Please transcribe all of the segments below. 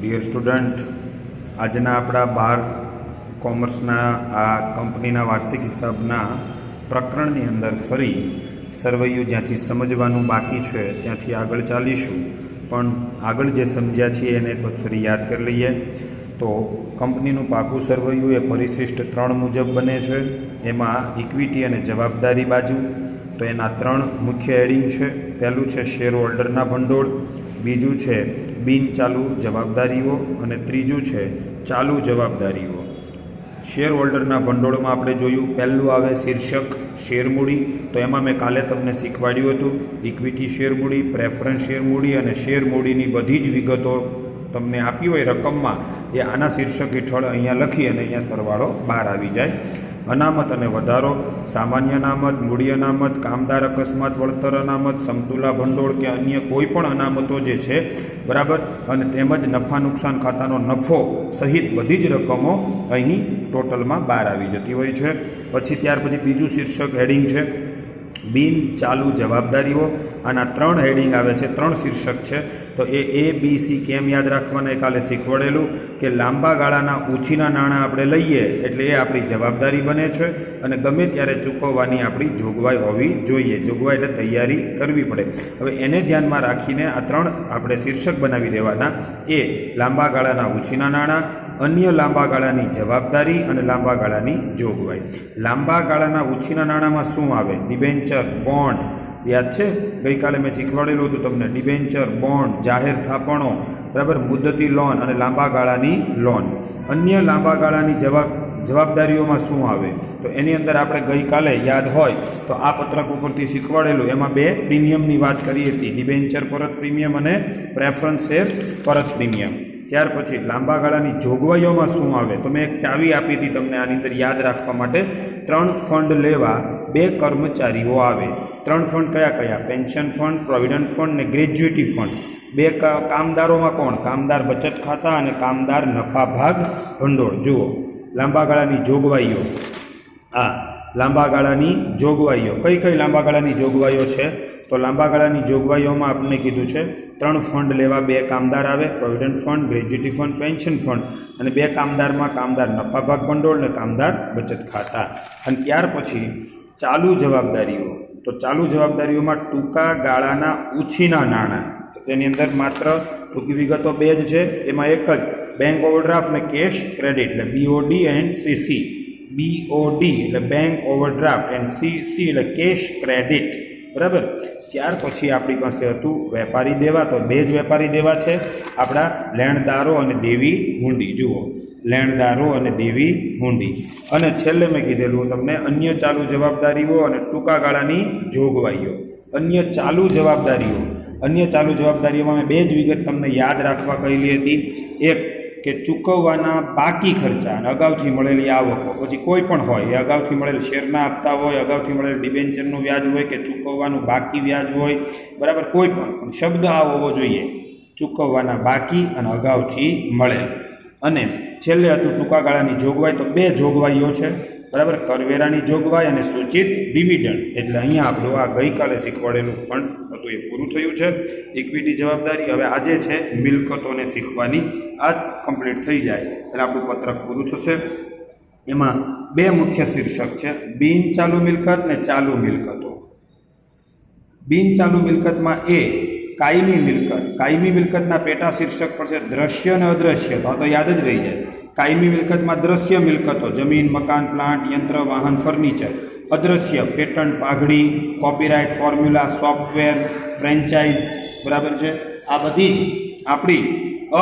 Dear student, આજના આપણા 12 કોમર્સના આ કંપનીના વાર્ષિક હિસાબના પ્રકરણની અંદર ફરી સરવૈયું જ્યાંથી સમજવાનું બાકી છે ત્યાંથી આગળ ચાલીશું. પણ આગળ જે સમજ્યા છીએ એને એક વખત ફરી યાદ કરી લઈએ. તો કંપનીનું પાકું સરવૈયું એ પરિશિષ્ટ 3 મુજબ બને છે. એમાં ઇક્વિટી અને જવાબદારી બાજુ, તો એના 3 મુખ્ય હેડિંગ છે. પહેલું છે શેર હોલ્ડરના ભંડોળ, બીજું છે બિન ચાલુ જવાબદારીઓ અને ત્રીજું છે ચાલુ જવાબદારીઓ. શેર હોલ્ડરના ભંડોળમાં આપણે જોયું, પહેલું આવે શીર્ષક શેર મૂડી. તો એમાં મેં કાલે તમને શીખવાડ્યું હતું ઇક્વિટી શેર મૂડી, પ્રેફરન્સ શેર મૂડી અને શેર મૂડીની બધી જ વિગતો તમને આપી હોય રકમમાં, એ આના શીર્ષક હેઠળ અહીંયા લખી અને અહીંયા સરવાળો બહાર આવી જાય. અનામત અને વધારો, સામાન્ય અનામત, મૂડી અનામત, કામદાર અકસ્માત વળતર અનામત, સમતુલા ભંડોળ કે અન્ય કોઈ પણ અનામતો જે છે, બરાબર, અને તેમજ નફા નુકસાન ખાતાનો નફો સહિત બધી જ રકમો અહીં ટોટલમાં બહાર આવી જતી હોય છે. પછી ત્યાર પછી બીજું શીર્ષક હેડિંગ છે બિન ચાલુ જવાબદારીઓ. આના 3 હેડિંગ આવે છે, 3 શીર્ષક છે. તો એ બી સી કેમ યાદ રાખવાના એ કાલે શીખવાડેલું કે લાંબા ગાળાના ઉછીના નાણાં આપણે લઈએ એટલે એ આપણી જવાબદારી બને છે અને ગમે ત્યારે ચૂકવવાની આપણી જોગવાઈ હોવી જોઈએ. જોગવાઈ એટલે તૈયારી કરવી પડે. હવે એને ધ્યાનમાં રાખીને આ 3 આપણે શીર્ષક બનાવી દેવાના. એ લાંબા ગાળાના ઉછીના નાણાં, અન્ય લાંબા ગાળાની જવાબદારી અને લાંબા ગાળાની જોગવાઈ. લાંબા ગાળાના ઉછીના નાણાંમાં શું આવે? Debenture, bond. યાદ છે ગઈકાલે મેં શીખવાડેલું હતું તમને. ડિબેન્ચર, બોન્ડ, જાહેર થાપણો, બરાબર, મુદ્દતી લોન અને લાંબા ગાળાની લોન. અન્ય લાંબા ગાળાની જવાબદારીઓમાં શું આવે? તો એની અંદર આપણે ગઈકાલે યાદ હોય તો આ પત્રક ઉપરથી શીખવાડેલું. એમાં 2 પ્રીમિયમની વાત કરી હતી, ડિબેન્ચર પરત પ્રીમિયમ અને પ્રેફરન્સ શેર પરત પ્રીમિયમ. ત્યાર પછી લાંબા ગાળાની જોગવાઈઓમાં શું આવે? તો મેં એક ચાવી આપી હતી તમને આની અંદર યાદ રાખવા માટે. 3 ફંડ લેવા 2 કર્મચારીઓ આવે. 3 ફંડ કયા કયા? પેન્શન ફંડ, પ્રોવિડન્ટ ફંડ ને ગ્રેજ્યુટી ફંડ. 2 કામદારોમાં કોણ? કામદાર બચત ખાતા અને કામદાર નફા ભાગ ભંડોળ. જુઓ લાંબા ગાળાની જોગવાઈઓ. લાંબા ગાળાની જોગવાઈઓ કઈ કઈ લાંબા ગાળાની જોગવાઈઓ છે? તો લાંબા ગાળાની જોગવાઈઓમાં આપણે કીધું છે 3 ફંડ લેવા 2 કામદાર આવે, provident fund, gratuity fund, pension fund, અને 2 કામદારમાં કામદાર નફા ભાગ ભંડોળ અને કામદાર બચત ખાતા. અને ત્યાર પછી ચાલુ જવાબદારીઓ. તો ચાલુ જવાબદારીઓમાં ટૂંકા ગાળાના ઉછીના નાણાં. તો તેની અંદર માત્ર ટૂંકી વિગતો 2 જ છે. એમાં એક જ બેંક ઓવરડ્રાફ્ટ અને કેશ ક્રેડિટ, એટલે બીઓડી એન્ડ સીસી. બીઓડી એટલે બેંક ઓવરડ્રાફ્ટ એન્ડ સીસી એટલે કેશ ક્રેડિટ, બરાબર. ત્યાર પછી આપણી પાસે હતું વેપારી દેવા. તો 2 જ વેપારી દેવા છે આપણા, લેણદારો અને દેવી હુંડી. જુઓ લેણદારો અને દેવી હુંડી. અને છેલ્લે મેં કીધેલું તમને અન્ય ચાલુ જવાબદારીઓ અને ટૂંકા ગાળાની જોગવાઈઓ. અન્ય ચાલુ જવાબદારીઓ. અન્ય ચાલુ જવાબદારીઓમાં મેં 2 જ વિગત તમને યાદ રાખવા કહેલી હતી. એક કે ચૂકવવાના બાકી ખર્ચા અને અગાઉથી મળેલી આવકો. પછી કોઈ પણ હોય, એ અગાઉથી મળેલ શેરના હપ્તા હોય, અગાઉથી મળેલ ડિબેન્ચરનું વ્યાજ હોય કે ચૂકવવાનું બાકી વ્યાજ હોય, બરાબર, કોઈ પણ શબ્દ આવો હોવો જોઈએ, ચૂકવવાના બાકી અને અગાઉથી મળેલ. અને છેલ્લે હતું ટૂંકા ગાળાની જોગવાઈ. તો 2 જોગવાઈઓ છે, બરાબર, કરવેરાની જોગવાઈ અને સૂચિત ડિવિડન્ડ. એટલે અહીંયા આપણું આ ગઈકાલે શીખવાડેલું ફંડ હતું એ પૂરું થયું છે. ઇક્વિટી જવાબદારી. હવે આજે છે મિલકતોને શીખવાની. આ જ કમ્પ્લીટ થઈ જાય એટલે આપણું પત્રક પૂરું થશે. એમાં 2 મુખ્ય શીર્ષક છે, બિન ચાલુ મિલકત ને ચાલુ મિલકતો. બિન ચાલુ મિલકતમાં કાયમી મિલકત. કાયમી મિલકતના પેટા શીર્ષક પર છે દ્રશ્ય અને અદ્રશ્ય. તો યાદ જ રહી જાય. કાયમી મિલકતમાં દ્રશ્ય મિલકતો, જમીન, મકાન, પ્લાન્ટ, યંત્ર, વાહન, ફર્નિચર. અદ્રશ્ય પેટન્ટ, પાઘડી, કોપીરાઇટ, ફોર્મ્યુલા, સોફ્ટવેર, ફ્રેન્ચાઇઝ, બરાબર છે. આ બધી જ આપણી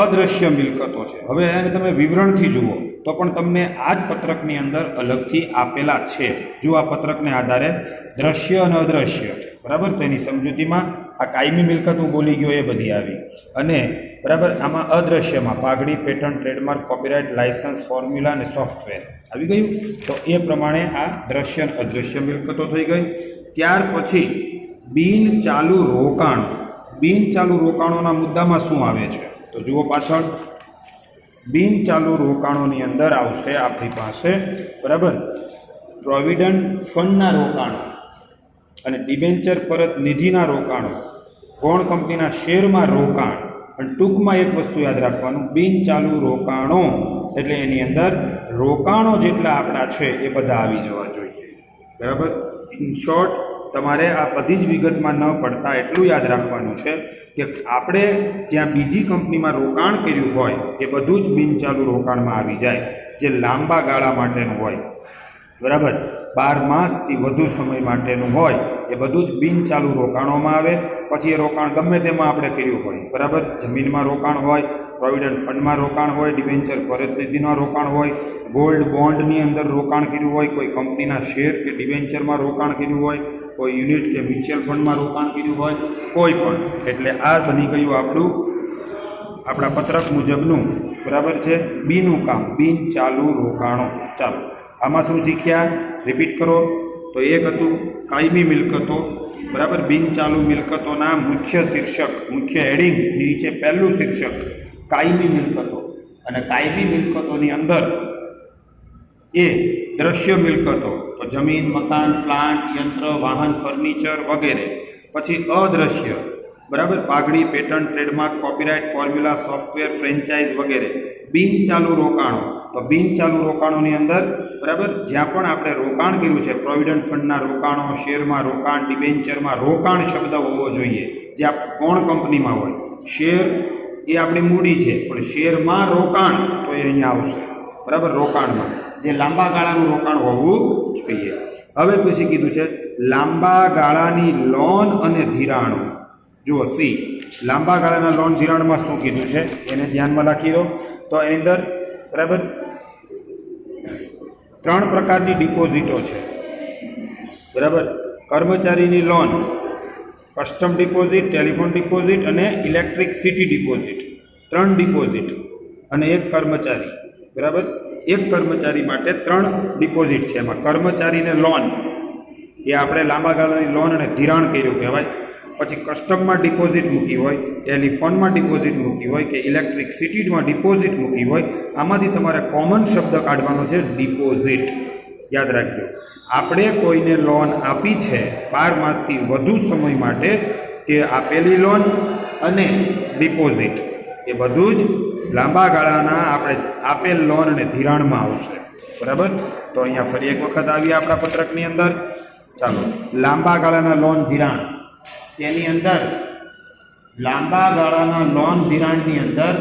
અદ્રશ્ય મિલકતો છે. હવે એને તમે વિવરણથી જુઓ તો પણ તમને આ જ પત્રકની અંદર અલગથી આપેલા છે. જો આ પત્રકને આધારે દ્રશ્ય અને અદ્રશ્ય, બરાબર, તો એની સમજૂતીમાં આ કાયમી મિલકત હું બોલી ગયો એ બધી આવી. અને બરાબર આમાં અદ્રશ્યમાં પાઘડી, patent, trademark, copyright, licence, formula અને સોફ્ટવેર આવી ગયું. તો એ પ્રમાણે આ દ્રશ્ય અને અદ્રશ્ય મિલકતો થઈ ગઈ. ત્યાર પછી બિન ચાલુ રોકાણો. બિન ચાલુ રોકાણોના મુદ્દામાં શું આવે છે? તો જુઓ પાછળ બિન ચાલુ રોકાણોની અંદર આવશે આપણી પાસે, બરાબર, પ્રોવિડન્ટ ફંડના રોકાણો અને ડિબેન્ચર પરત નિધિના રોકાણો, ગૌણ કંપનીના શેરમાં રોકાણ અને ટૂંકમાં એક વસ્તુ યાદ રાખવાનું, બિનચાલુ રોકાણો એટલે એની અંદર રોકાણો જેટલા આપણા છે એ બધા આવી જવા જોઈએ, બરાબર. ઇન શોર્ટ તમારે આ બધી જ વિગતમાં ન પડતા એટલું યાદ રાખવાનું છે કે આપણે જ્યાં બીજી કંપનીમાં રોકાણ કર્યું હોય એ બધું જ બિનચાલુ રોકાણમાં આવી જાય, જે લાંબા ગાળા માટેનું હોય, બરાબર. 12 માસથી વધુ સમય માટેનું હોય એ બધું જ બિનચાલુ રોકાણોમાં આવે. પછી એ રોકાણ ગમે તેમાં આપણે કર્યું હોય, બરાબર. જમીનમાં રોકાણ હોય, પ્રોવિડન્ટ ફંડમાં રોકાણ હોય, ડિબેન્ચર પરિસ્થિતિમાં રોકાણ હોય, ગોલ્ડ બોન્ડની અંદર રોકાણ કર્યું હોય, કોઈ કંપનીના શેર કે ડિબેન્ચરમાં રોકાણ કર્યું હોય, કોઈ યુનિટ કે મ્યુચ્યુઅલ ફંડમાં રોકાણ કર્યું હોય, કોઈ પણ. એટલે આ બની ગયું આપણા પત્રક મુજબનું, બરાબર છે, બીનું કામ, બિનચાલુ રોકાણો. ચાલો આમાં શું શીખ્યા, રિપીટ કરો. તો એક હતું કાયમી મિલકતો, બરાબર. બિનચાલુ મિલકતોના મુખ્ય શીર્ષક, મુખ્ય હેડિંગની નીચે પહેલું શીર્ષક કાયમી મિલકતો, અને કાયમી મિલકતોની અંદર એ દ્રશ્ય મિલકતો, તો જમીન, મકાન, પ્લાન્ટ, યંત્ર, વાહન, ફર્નિચર વગેરે. પછી અદ્રશ્ય, બરાબર, પાઘડી, patent, trademark, copyright, formula, software, franchise વગેરે. બિનચાલુ રોકાણો, તો બિનચાલુ રોકાણોની અંદર, બરાબર, જ્યાં પણ આપણે રોકાણ કર્યું છે, પ્રોવિડન્ટ ફંડના રોકાણો, શેરમાં રોકાણ, ડિબેન્ચરમાં રોકાણ શબ્દ હોવો જોઈએ, જે આપણે કોણ કંપનીમાં હોય. શેર એ આપણી મૂડી છે, પણ શેરમાં રોકાણ તો એ અહીંયા આવશે, બરાબર, રોકાણમાં, જે લાંબા ગાળાનું રોકાણ હોવું જોઈએ. હવે પછી કીધું છે લાંબા ગાળાની લોન અને ધિરાણો. જુઓ સી, લાંબા ગાળાના લોન ધિરાણમાં શું કીધું છે એને ધ્યાનમાં રાખી દો. તો એની અંદર, બરાબર, 3 પ્રકારની ડિપોઝિટો છે, બરાબર. કર્મચારીની loan, custom deposit, telephone deposit અને ઇલેક્ટ્રિસિટી ડિપોઝિટ. 3 ડિપોઝિટ અને 1 કર્મચારી, બરાબર. એક કર્મચારી માટે 3 ડિપોઝિટ છે. એમાં કર્મચારીને લોન એ આપણે લાંબા ગાળાની લોન અને ધિરાણ કર્યું કહેવાય. પછી કસ્ટમમાં ડિપોઝિટ મૂકી હોય, ટેલિફોનમાં ડિપોઝિટ મૂકી હોય કે ઇલેક્ટ્રિસિટીમાં ડિપોઝિટ મૂકી હોય, આમાંથી તમારે કોમન શબ્દ કાઢવાનો છે ડિપોઝિટ. યાદ રાખજો, આપણે કોઈને લોન આપી છે 12 માસથી વધુ સમય માટે, તે આપેલી લોન અને ડિપોઝિટ એ બધું જ લાંબા ગાળાના આપણે આપેલ લોન અને ધિરાણમાં આવશે, બરાબર. તો અહીંયા ફરી એક વખત આવીએ આપણા પત્રકની અંદર. ચાલો, લાંબા ગાળાના લોન ધિરાણ, તેની અંદર લાંબા ગાળાના લોન ધિરાણની અંદર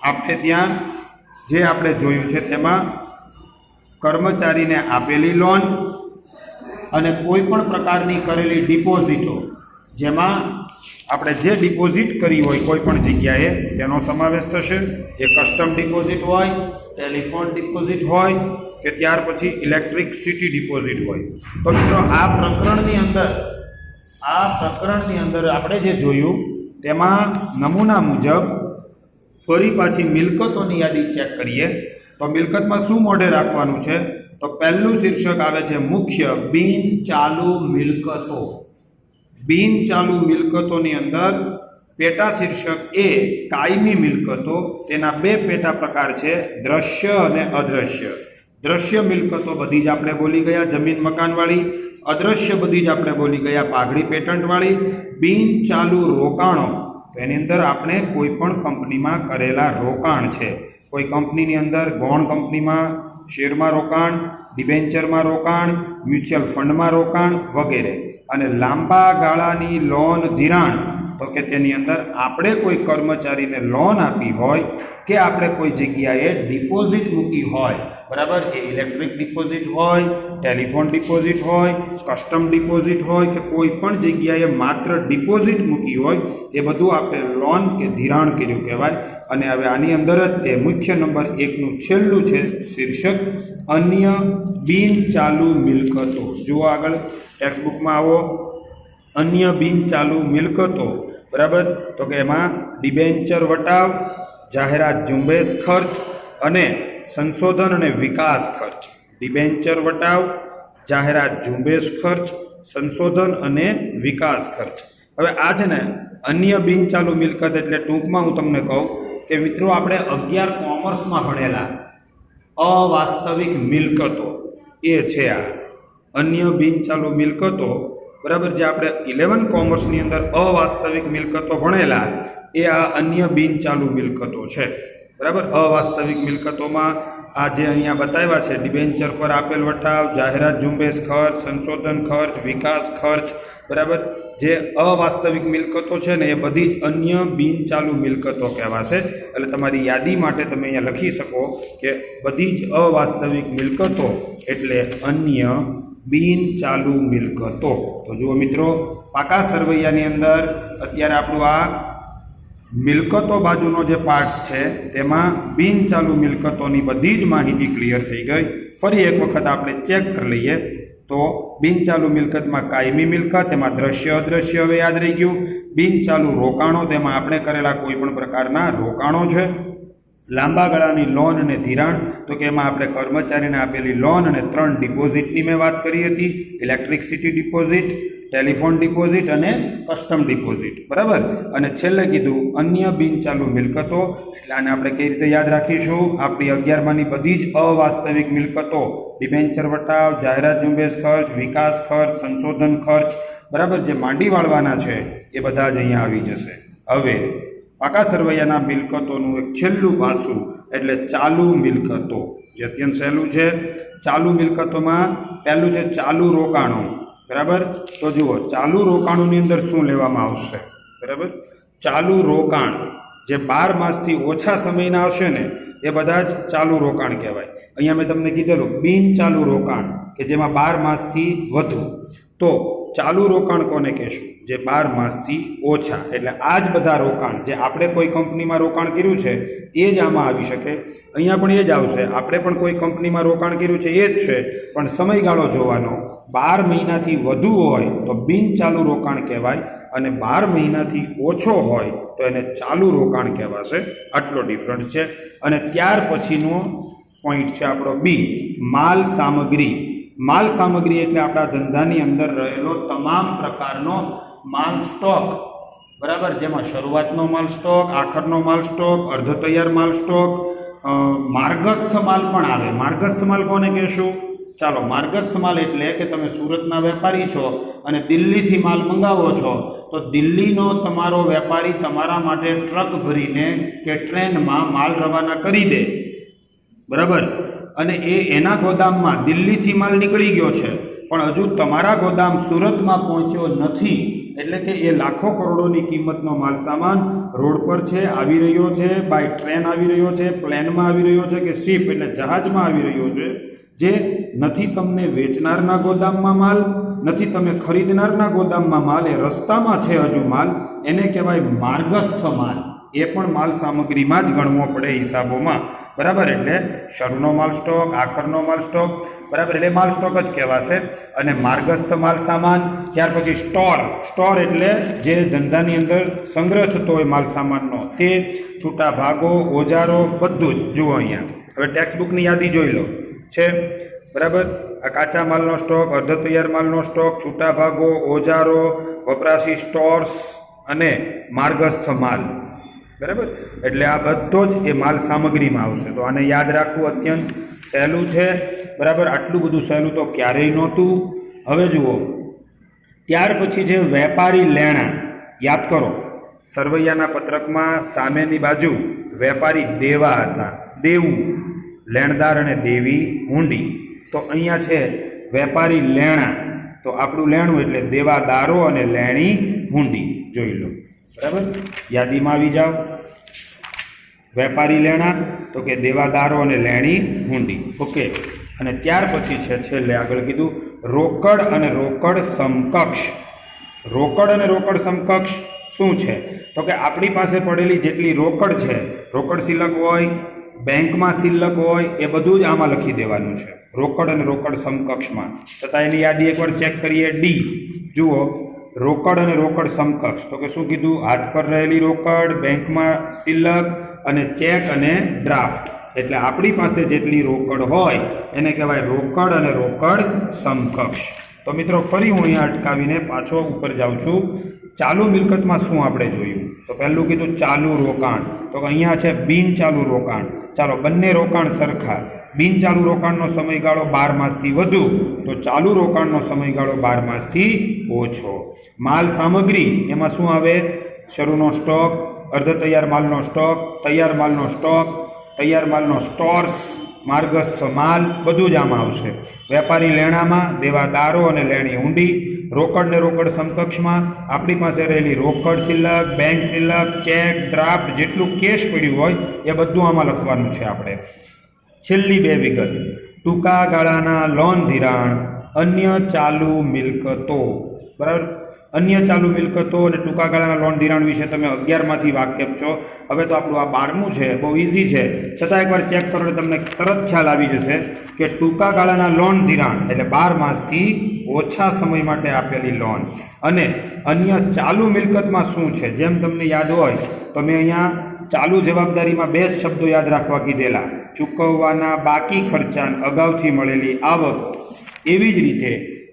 આપણે ત્યાં જે આપણે જોયું છે તેમાં કર્મચારીને આપેલી લોન અને કોઈ પણ પ્રકારની કરેલી ડિપોઝિટો, જેમાં આપણે જે ડિપોઝિટ કરી હોય કોઈ પણ જગ્યાએ તેનો સમાવેશ થશે. એ કસ્ટમ ડિપોઝિટ હોય, ટેલિફોન ડિપોઝિટ હોય કે ત્યાર પછી ઇલેક્ટ્રિસિટી ડિપોઝિટ હોય. તો મિત્રો આ પ્રકરણની અંદર આપણે જે જોયું તેમાં નમૂના મુજબ ફરી પાછી મિલકતોની યાદી ચેક કરીએ. તો મિલકતમાં શું મોઢે રાખવાનું છે, તો પહેલું શીર્ષક આવે છે મુખ્ય બિનચાલુ મિલકતો. બિનચાલુ મિલકતોની અંદર પેટા શીર્ષક એ કાયમી મિલકતો. તેના 2 પેટા પ્રકાર છે, દ્રશ્ય અને અદ્રશ્ય. દ્રશ્ય મિલકતો બધી જ આપણે બોલી ગયા, જમીન મકાનવાળી. અદ્રશ્ય બધી જ આપણે બોલી ગયા, પાઘડી પેટન્ટવાળી. બિનચાલુ રોકાણો, તો એની અંદર આપણે કોઈ પણ કંપનીમાં કરેલા રોકાણ છે. કોઈ કંપનીની અંદર ગૌણ કંપનીમાં શેરમાં રોકાણ, ડિબેન્ચરમાં રોકાણ, મ્યુચ્યુઅલ ફંડમાં રોકાણ વગેરે. અને લાંબા ગાળાની લોન ધિરાણ, તો કે તેની અંદર આપણે કોઈ કર્મચારીને લોન આપી હોય કે આપણે કોઈ જગ્યાએ ડિપોઝિટ મૂકી હોય, બરાબર. એ ઇલેક્ટ્રિક ડિપોઝિટ હોય, ટેલિફોન ડિપોઝિટ હોય, કસ્ટમ ડિપોઝિટ હોય કે કોઈ પણ જગ્યાએ માત્ર ડિપોઝિટ મૂકી હોય, એ બધું આપણે લોન કે ધિરાણ કર્યું કહેવાય. અને હવે આની અંદર જ તે મુખ્ય નંબર 1નું છેલ્લું છે શીર્ષક અન્ય બિનચાલુ મિલકતો. જુઓ આગળ ટેક્સ્ટબુકમાં આવો, અન્ય બિનચાલુ મિલકતો, બરાબર. તો કે એમાં ડિબેન્ચર વટાવ, જાહેરાત ઝુંબેશ ખર્ચ અને સંશોધન અને વિકાસ ખર્ચ. ડિબેન્ચર વટાવ, જાહેરાત ઝુંબેશ ખર્ચ, સંશોધન અને વિકાસ ખર્ચ. હવે આ છે ને અન્ય બિનચાલુ મિલકત એટલે ટૂંકમાં હું તમને કહું કે મિત્રો આપણે 11 કોમર્સમાં ભણેલા અવાસ્તવિક મિલકતો એ છે આ અન્ય બિનચાલુ મિલકતો. બરાબર, જે આપણે 11 કોમર્સની અંદર અવાસ્તવિક મિલકતો ભણેલા એ આ અન્ય બિનચાલુ મિલકતો છે. બરાબર, અવાસ્તવિક મિલકતોમાં આ જે અહીંયા બતાવ્યા છે, ડિબેન્ચર પર આપેલ વટાવ, જાહેરાત ઝુંબેશ ખર્ચ, સંશોધન ખર્ચ, વિકાસ ખર્ચ, બરાબર, જે અવાસ્તવિક મિલકતો છે ને એ બધી જ અન્ય બિનચાલુ મિલકતો કહેવાશે. એટલે તમારી યાદી માટે તમે અહીંયા લખી શકો કે બધી જ અવાસ્તવિક મિલકતો એટલે અન્ય બિનચાલુ મિલકતો. તો જુઓ મિત્રો, પાકા સરવૈયાની અંદર અત્યારે આપણું આ મિલકતો બાજુનો જે પાર્ટ છે તેમાં બિનચાલુ મિલકતોની બધી જ માહિતી ક્લિયર થઈ ગઈ. ફરી એક વખત આપણે ચેક કરી લઈએ તો બિનચાલુ મિલકતમાં કાયમી મિલકત, એમાં દ્રશ્ય અદ્રશ્ય હવે યાદ રહી ગયું. બિનચાલુ રોકાણો, તેમાં આપણે કરેલા કોઈ પણ પ્રકારના રોકાણો છે. લાંબા ગાળાની લોન અને ધિરાણ, તો કે એમાં આપણે કર્મચારીને આપેલી લોન અને 3 ડિપોઝિટની મેં વાત કરી હતી, ઇલેક્ટ્રિસિટી ડિપોઝિટ, ટેલિફોન ડિપોઝિટ અને કસ્ટમ ડિપોઝિટ. બરાબર, અને છેલ્લે કીધું અન્ય બિનચાલુ મિલકતો. એટલે આને આપણે કઈ રીતે યાદ રાખીશું? આપણી 11માંની બધી જ અવાસ્તવિક મિલકતો, ડિબેન્ચર વટાવ, જાહેરાત ઝુંબેશ ખર્ચ, વિકાસ ખર્ચ, સંશોધન ખર્ચ, બરાબર, જે માંડી વાળવાના છે એ બધા જ અહીંયા આવી જશે. હવે પાકા સરવૈયાના મિલકતોનું એક છેલ્લું પાસું એટલે ચાલુ મિલકતો, જે અત્યંત સહેલું છે. ચાલુ મિલકતોમાં પહેલું છે ચાલુ રોકાણો. બરાબર, તો જુઓ, ચાલુ રોકાણોની અંદર શું લેવામાં આવશે? બરાબર, ચાલુ રોકાણ જે 12 માસથી ઓછા સમયના આવશે ને એ બધા જ ચાલુ રોકાણ કહેવાય. અહીંયા મેં તમને કીધેલું બિનચાલુ રોકાણ કે જેમાં 12 માસથી વધુ. તો ચાલુ રોકાણ કોને કહેશું? જે 12 માસથી ઓછા. એટલે આ જ બધા રોકાણ જે આપણે કોઈ કંપનીમાં રોકાણ કર્યું છે એ જ આમાં આવી શકે. અહીંયા પણ એ જ આવશે. આપણે પણ કોઈ કંપનીમાં રોકાણ કર્યું છે એ જ છે, પણ સમયગાળો જોવાનો. 12 મહિનાથી વધુ હોય તો બિનચાલુ રોકાણ કહેવાય, અને 12 મહિનાથી ઓછો હોય તો એને ચાલુ રોકાણ કહેવાશે. આટલો ડિફરન્સ છે. અને ત્યાર પછીનો પોઈન્ટ છે આપણો બી, માલ સામગ્રી. માલ સામગ્રી એટલે આપણા ધંધાની અંદર રહેલો તમામ પ્રકારનો માલ સ્ટોક. બરાબર, જેમાં શરૂઆતનો માલ સ્ટોક, આખરનો માલ સ્ટોક, અર્ધ તૈયાર માલ સ્ટોક, માર્ગસ્થ માલ પણ આવે. માર્ગસ્થ માલ કોને કહેશું? ચાલો, માર્ગસ્થ માલ એટલે કે તમે સુરતના વેપારી છો અને દિલ્હીથી માલ મંગાવો છો, તો દિલ્હીનો તમારો વેપારી તમારા માટે ટ્રક ભરીને કે ટ્રેનમાં માલ રવાના કરી દે. બરાબર, અને એના ગોદામમાં દિલ્હીથી માલ નીકળી ગયો છે પણ હજુ તમારા ગોદામ સુરતમાં પહોંચ્યો નથી. એટલે કે એ લાખો કરોડોની કિંમતનો માલ સામાન રોડ પર છે, આવી રહ્યો છે, બાય ટ્રેન આવી રહ્યો છે, પ્લેનમાં આવી રહ્યો છે, કે શિપ એટલે જહાજમાં આવી રહ્યો છે, જે નથી તમને વેચનારના ગોદામમાં માલ, નથી તમે ખરીદનારના ગોદામમાં માલ, એ રસ્તામાં છે હજુ માલ, એને કહેવાય માર્ગસ્થ માલ. એ પણ માલ સામગ્રીમાં જ ગણવો પડે હિસાબોમાં. બરાબર, એટલે શરૂનો માલ સ્ટોક, આખરનો માલ સ્ટોક, બરાબર, એટલે માલ સ્ટોક જ કહેવાશે. અને માર્ગસ્થ માલ સામાન. ત્યાર પછી સ્ટોર. સ્ટોર એટલે જે ધંધાની અંદર સંગ્રહ થતો હોય માલ સામાનનો, તે છૂટા ભાગો, ઓજારો, બધું જ. જુઓ અહીંયા હવે ટેક્સ્ટ બુકની યાદી જોઈ લો છે. બરાબર, આ કાચા માલનો સ્ટોક, અર્ધ તૈયાર માલનો સ્ટોક, છૂટા ભાગો, ઓજારો, વપરાશી સ્ટોર્સ અને માર્ગસ્થ માલ. બરાબર, એટલે આ બધો જ એ માલ સામગ્રીમાં આવશે. તો આને યાદ રાખવું અત્યંત સહેલું છે. બરાબર, આટલું બધું સહેલું તો ક્યારેય નહોતું. હવે જુઓ, ત્યાર પછી છે વેપારી લેણા. યાદ કરો, સરવૈયાના પત્રકમાં સામેની બાજુ વેપારી દેવા હતા, દેવું, લેણદાર અને દેવી હુંડી. તો અહીંયા છે વેપારી લેણા. તો આપણું લેણું એટલે દેવાદારો અને લેણી હુંડી. જોઈ લો. બરાબર, યાદીમાં આવી જાઓ. વેપારી લેણા તો કે દેવાદારો અને લેણી હુંડી. ઓકે, અને ત્યાર પછી છે છેલ્લે આગળ કીધું રોકડ અને રોકડ સમકક્ષ. રોકડ અને રોકડ સમકક્ષ શું છે? તો કે આપણી પાસે પડેલી જેટલી રોકડ છે, રોકડ શિલ્લક હોય, બેંકમાં શિલ્લક હોય, એ બધું જ આમાં લખી દેવાનું છે રોકડ અને રોકડ સમકક્ષમાં. છતાં એની યાદી એકવાર ચેક કરીએ. ડી જુઓ, રોકડ અને રોકડ સમકક્ષ. તો કે શું કીધું? હાથ પર રહેલી રોકડ, બેંકમાં શિલ્લક અને ચેક અને ડ્રાફ્ટ. એટલે આપણી પાસે જેટલી રોકડ હોય એને કહેવાય રોકડ અને રોકડ સમકક્ષ. તો મિત્રો, ફરી હું અહીંયા અટકાવીને પાછો ઉપર જાઉં છું. ચાલુ મિલકતમાં શું આપણે જોયું? તો પહેલું કીધું ચાલુ રોકાણ, તો અહીંયા છે બિન ચાલુ રોકાણ. ચાલો બંને રોકાણ સરખા. બિન ચાલુ રોકાણનો સમયગાળો 12 માસથી વધુ, તો ચાલુ રોકાણનો સમયગાળો 12 માસથી ઓછો. માલ સામગ્રી એમાં શું આવે? શરૂનો સ્ટોક, અર્ધ તૈયાર માલનો સ્ટોક, તૈયાર માલનો સ્ટોક, તૈયાર માલનો સ્ટોર્સ, માર્ગસ્થ માલ, બધું જ આમાં આવશે. વેપારી લેણામાં, દેવાદારો અને લેણી ઊંડી. રોકડ ને રોકડ સમકક્ષમાં આપણી પાસે રહેલી રોકડ શિલ્લક, બેંક શિલ્લક, ચેક, ડ્રાફ્ટ, જેટલું કેશ પડ્યું હોય એ બધું આમાં લખવાનું છે આપણે. છેલ્લી 2 વિગત, ટૂંકા ગાળાના લોન ધિરાણ, અન્ય ચાલુ મિલકતો. બરાબર, અન્ય ચાલુ મિલકતો અને ટૂંકા ગાળાના લોન ધિરાણ વિશે તમે 11 માંથી વાકેફ છો. હવે તો આપણું આ 12મું છે, બહુ ઇઝી છે, છતાં એકવાર ચેક કરો એટલે તમને તરત ખ્યાલ આવી જશે કે ટૂંકા ગાળાના લોન ધિરાણ એટલે 12 માસથી ઓછા સમય માટે આપેલી લોન. અને અન્ય ચાલુ મિલકતમાં શું છે? જેમ તમને યાદ હોય તો મેં અહીંયા ચાલુ જવાબદારીમાં 2 શબ્દો યાદ રાખવા કીધેલા, ચૂકવવાના બાકી ખર્ચા, અગાઉથી મળેલી આવક. એવી જ રીતે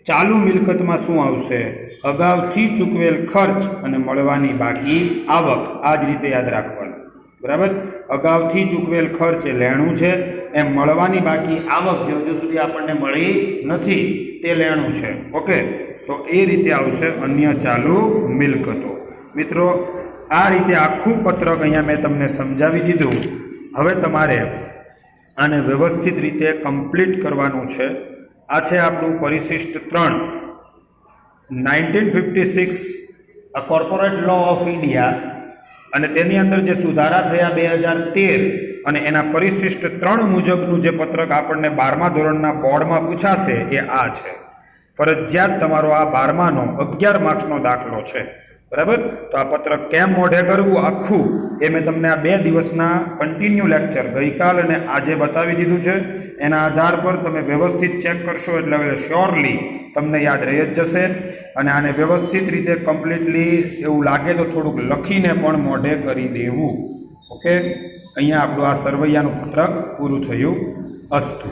ચાલુ મિલકતમાં શું આવશે? અગાઉથી ચૂકવેલ ખર્ચ અને મળવાની બાકી આવક. આ જ રીતે યાદ રાખવાનું. બરાબર, અગાઉથી ચૂકવેલ ખર્ચ એ લેણું છે, એમ મળવાની બાકી આવક જે હજુ સુધી આપણને મળી નથી તે લેણું છે. ઓકે, તો એ રીતે આવશે અન્ય ચાલુ મિલકતો. મિત્રો, આ રીતે આખું પત્રક અહીંયા મેં તમને સમજાવી દીધું. હવે તમારે આને વ્યવસ્થિત રીતે કમ્પ્લીટ કરવાનું છે. આ છે આપણું પરિશિષ્ટ 3, 1956 અ કોર્પોરેટ લો ઓફ ઇન્ડિયા, અને તેની અંદર જે સુધારા થયા 2013 અને એના પરિશિષ્ટ 3 મુજબનું જે પત્રક આપણને 12મા ધોરણના બોર્ડમાં પૂછાશે એ આ છે. ફરજિયાત તમારો આ 12માનો 11 માર્ક્સનો દાખલો છે. બરાબર, તો આ પત્રક કેમ મોઢે કરવું આખું એ મેં તમને આ 2 દિવસના કન્ટિન્યુ લેક્ચર ગઈકાલ અને આજે બતાવી દીધું છે. એના આધાર પર તમે વ્યવસ્થિત ચેક કરશો એટલે હવે શ્યોરલી તમને યાદ રહી જ જશે. અને આને વ્યવસ્થિત રીતે કમ્પ્લીટલી એવું લાગે તો થોડુંક લખીને પણ મોઢે કરી દેવું. ઓકે, અહીંયા આપણું આ સરવૈયાનું પત્રક પૂરું થયું. અસ્તુ.